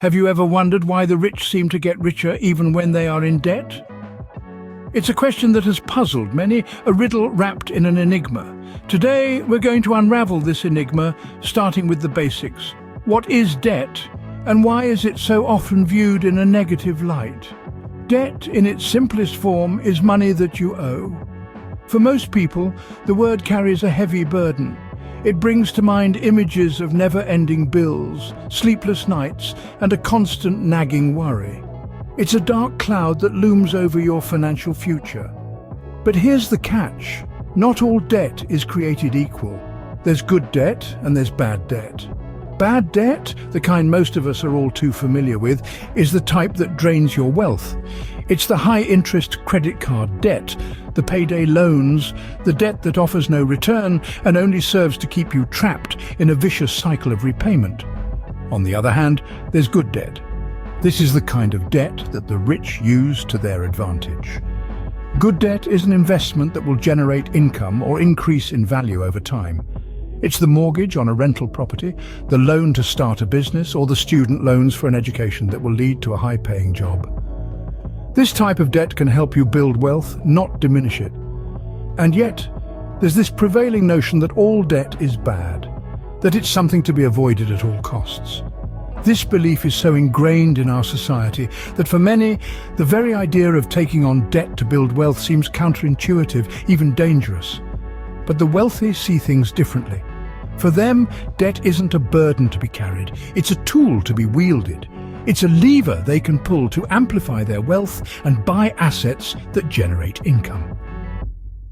Have you ever wondered why the rich seem to get richer even when they are in debt? It's a question that has puzzled many, a riddle wrapped in an enigma. Today, we're going to unravel this enigma, starting with the basics. What is debt, and why is it so often viewed in a negative light? Debt, in its simplest form, is money that you owe. For most people, the word carries a heavy burden. It brings to mind images of never-ending bills, sleepless nights, and a constant nagging worry. It's a dark cloud that looms over your financial future. But here's the catch. Not all debt is created equal. There's good debt and there's bad debt. Bad debt, the kind most of us are all too familiar with, is the type that drains your wealth. It's the high-interest credit card debt, the payday loans, the debt that offers no return and only serves to keep you trapped in a vicious cycle of repayment. On the other hand, there's good debt. This is the kind of debt that the rich use to their advantage. Good debt is an investment that will generate income or increase in value over time. It's the mortgage on a rental property, the loan to start a business, or the student loans for an education that will lead to a high-paying job. This type of debt can help you build wealth, not diminish it. And yet, there's this prevailing notion that all debt is bad, that it's something to be avoided at all costs. This belief is so ingrained in our society that for many, the very idea of taking on debt to build wealth seems counterintuitive, even dangerous. But the wealthy see things differently. For them, debt isn't a burden to be carried, it's a tool to be wielded. It's a lever they can pull to amplify their wealth and buy assets that generate income.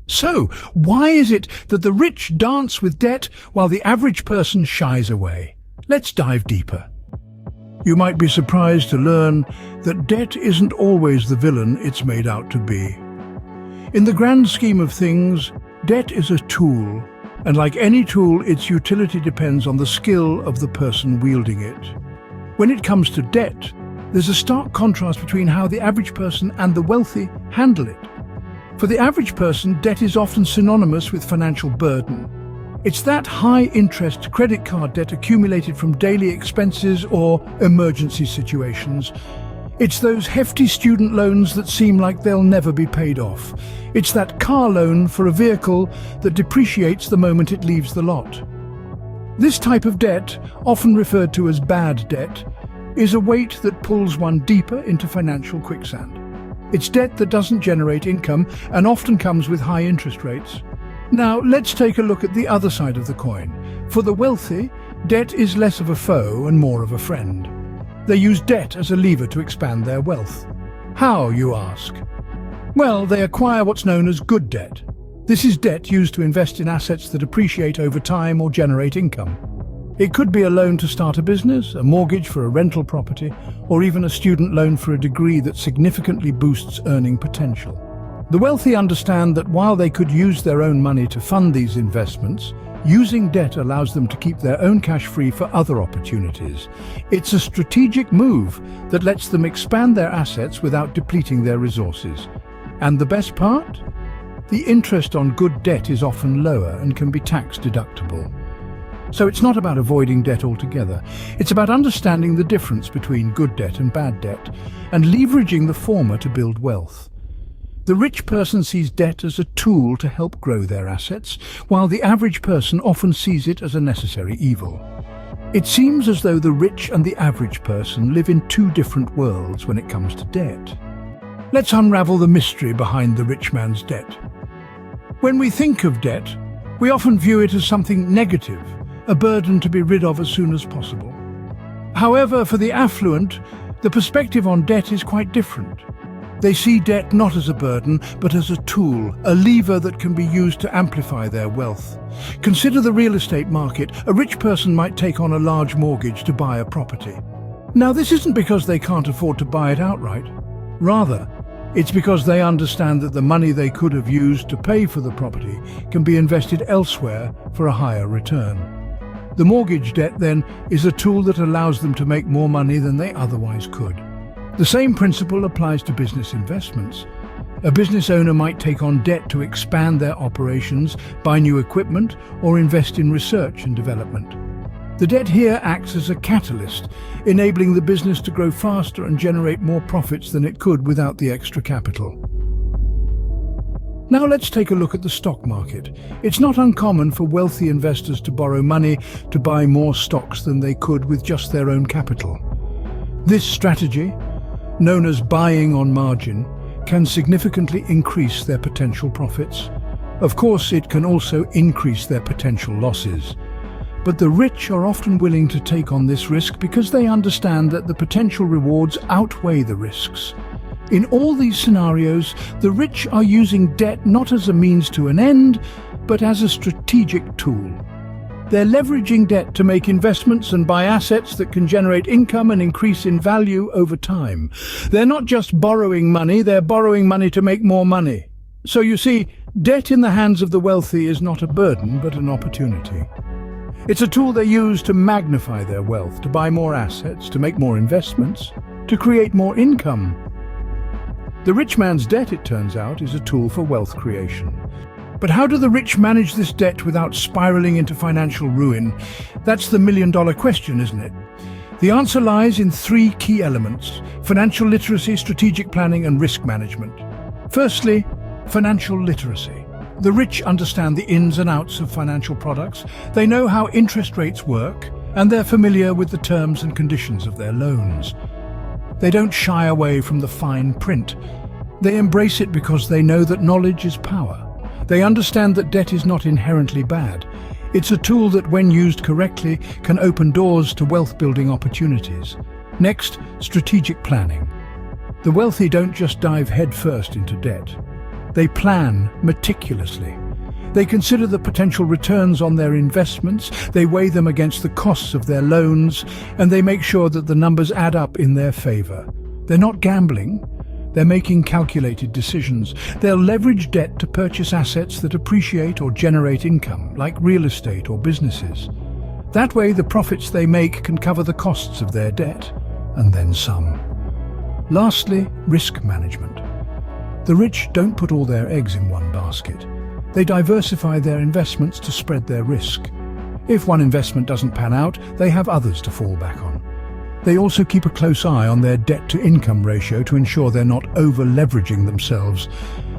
So, why is it that the rich dance with debt while the average person shies away? Let's dive deeper. You might be surprised to learn that debt isn't always the villain it's made out to be. In the grand scheme of things, debt is a tool, and like any tool, its utility depends on the skill of the person wielding it. When it comes to debt, there's a stark contrast between how the average person and the wealthy handle it. For the average person, debt is often synonymous with financial burden. It's that high-interest credit card debt accumulated from daily expenses or emergency situations. It's those hefty student loans that seem like they'll never be paid off. It's that car loan for a vehicle that depreciates the moment it leaves the lot. This type of debt, often referred to as bad debt, is a weight that pulls one deeper into financial quicksand. It's debt that doesn't generate income and often comes with high interest rates. Now, let's take a look at the other side of the coin. For the wealthy, debt is less of a foe and more of a friend. They use debt as a lever to expand their wealth. How, you ask? Well, they acquire what's known as good debt. This is debt used to invest in assets that appreciate over time or generate income. It could be a loan to start a business, a mortgage for a rental property, or even a student loan for a degree that significantly boosts earning potential. The wealthy understand that while they could use their own money to fund these investments, using debt allows them to keep their own cash free for other opportunities. It's a strategic move that lets them expand their assets without depleting their resources. And the best part? The interest on good debt is often lower and can be tax deductible. So it's not about avoiding debt altogether. It's about understanding the difference between good debt and bad debt, and leveraging the former to build wealth. The rich person sees debt as a tool to help grow their assets, while the average person often sees it as a necessary evil. It seems as though the rich and the average person live in two different worlds when it comes to debt. Let's unravel the mystery behind the rich man's debt. When we think of debt, we often view it as something negative, a burden to be rid of as soon as possible. However, for the affluent, the perspective on debt is quite different. They see debt not as a burden, but as a tool, a lever that can be used to amplify their wealth. Consider the real estate market. A rich person might take on a large mortgage to buy a property. Now, this isn't because they can't afford to buy it outright. Rather, it's because they understand that the money they could have used to pay for the property can be invested elsewhere for a higher return. The mortgage debt, then, is a tool that allows them to make more money than they otherwise could. The same principle applies to business investments. A business owner might take on debt to expand their operations, buy new equipment, or invest in research and development. The debt here acts as a catalyst, enabling the business to grow faster and generate more profits than it could without the extra capital. Now let's take a look at the stock market. It's not uncommon for wealthy investors to borrow money to buy more stocks than they could with just their own capital. This strategy, known as buying on margin, can significantly increase their potential profits. Of course, it can also increase their potential losses. But the rich are often willing to take on this risk because they understand that the potential rewards outweigh the risks. In all these scenarios, the rich are using debt not as a means to an end, but as a strategic tool. They're leveraging debt to make investments and buy assets that can generate income and increase in value over time. They're not just borrowing money, they're borrowing money to make more money. So you see, debt in the hands of the wealthy is not a burden, but an opportunity. It's a tool they use to magnify their wealth, to buy more assets, to make more investments, to create more income. The rich man's debt, it turns out, is a tool for wealth creation. But how do the rich manage this debt without spiraling into financial ruin? That's the million-dollar question, isn't it? The answer lies in three key elements: financial literacy, strategic planning, and risk management. Firstly, financial literacy. The rich understand the ins and outs of financial products. They know how interest rates work, and they're familiar with the terms and conditions of their loans. They don't shy away from the fine print. They embrace it because they know that knowledge is power. They understand that debt is not inherently bad. It's a tool that, when used correctly, can open doors to wealth-building opportunities. Next, strategic planning. The wealthy don't just dive headfirst into debt. They plan meticulously. They consider the potential returns on their investments, they weigh them against the costs of their loans, and they make sure that the numbers add up in their favor. They're not gambling. They're making calculated decisions. They'll leverage debt to purchase assets that appreciate or generate income, like real estate or businesses. That way, the profits they make can cover the costs of their debt, and then some. Lastly, risk management. The rich don't put all their eggs in one basket. They diversify their investments to spread their risk. If one investment doesn't pan out, they have others to fall back on. They also keep a close eye on their debt-to-income ratio to ensure they're not over-leveraging themselves.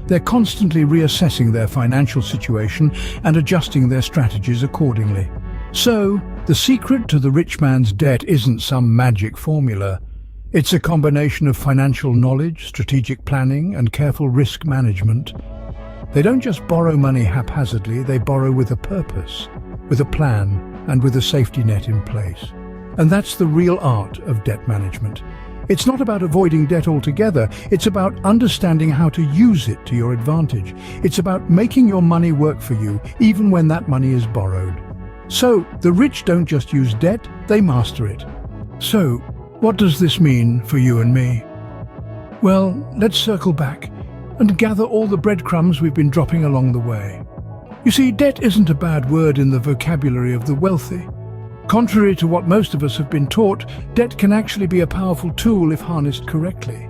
They're constantly reassessing their financial situation and adjusting their strategies accordingly. So, the secret to the rich man's debt isn't some magic formula. It's a combination of financial knowledge, strategic planning, and careful risk management. They don't just borrow money haphazardly, they borrow with a purpose, with a plan, and with a safety net in place. And that's the real art of debt management. It's not about avoiding debt altogether, it's about understanding how to use it to your advantage. It's about making your money work for you, even when that money is borrowed. So, the rich don't just use debt, they master it. So, what does this mean for you and me? Well, let's circle back and gather all the breadcrumbs we've been dropping along the way. You see, debt isn't a bad word in the vocabulary of the wealthy. Contrary to what most of us have been taught, debt can actually be a powerful tool if harnessed correctly.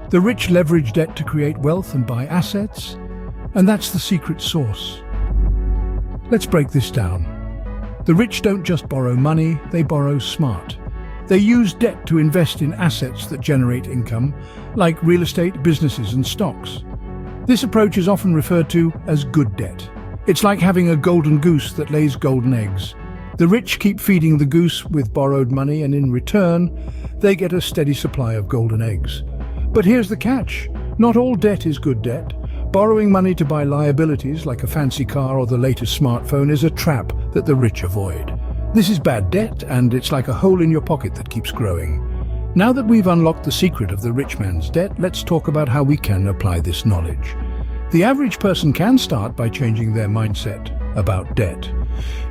The rich leverage debt to create wealth and buy assets, and that's the secret sauce. Let's break this down. The rich don't just borrow money, they borrow smart. They use debt to invest in assets that generate income, like real estate, businesses, and stocks. This approach is often referred to as good debt. It's like having a golden goose that lays golden eggs. The rich keep feeding the goose with borrowed money, and in return, they get a steady supply of golden eggs. But here's the catch. Not all debt is good debt. Borrowing money to buy liabilities like a fancy car or the latest smartphone is a trap that the rich avoid. This is bad debt, and it's like a hole in your pocket that keeps growing. Now that we've unlocked the secret of the rich man's debt, let's talk about how we can apply this knowledge. The average person can start by changing their mindset about debt.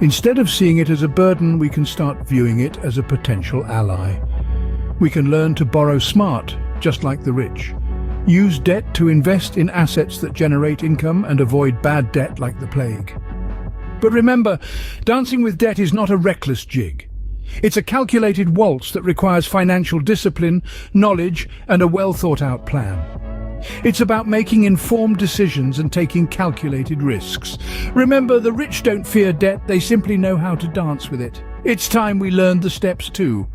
Instead of seeing it as a burden, we can start viewing it as a potential ally. We can learn to borrow smart, just like the rich. Use debt to invest in assets that generate income and avoid bad debt like the plague. But remember, dancing with debt is not a reckless jig. It's a calculated waltz that requires financial discipline, knowledge, and a well-thought-out plan. It's about making informed decisions and taking calculated risks. Remember, the rich don't fear debt, they simply know how to dance with it. It's time we learned the steps too.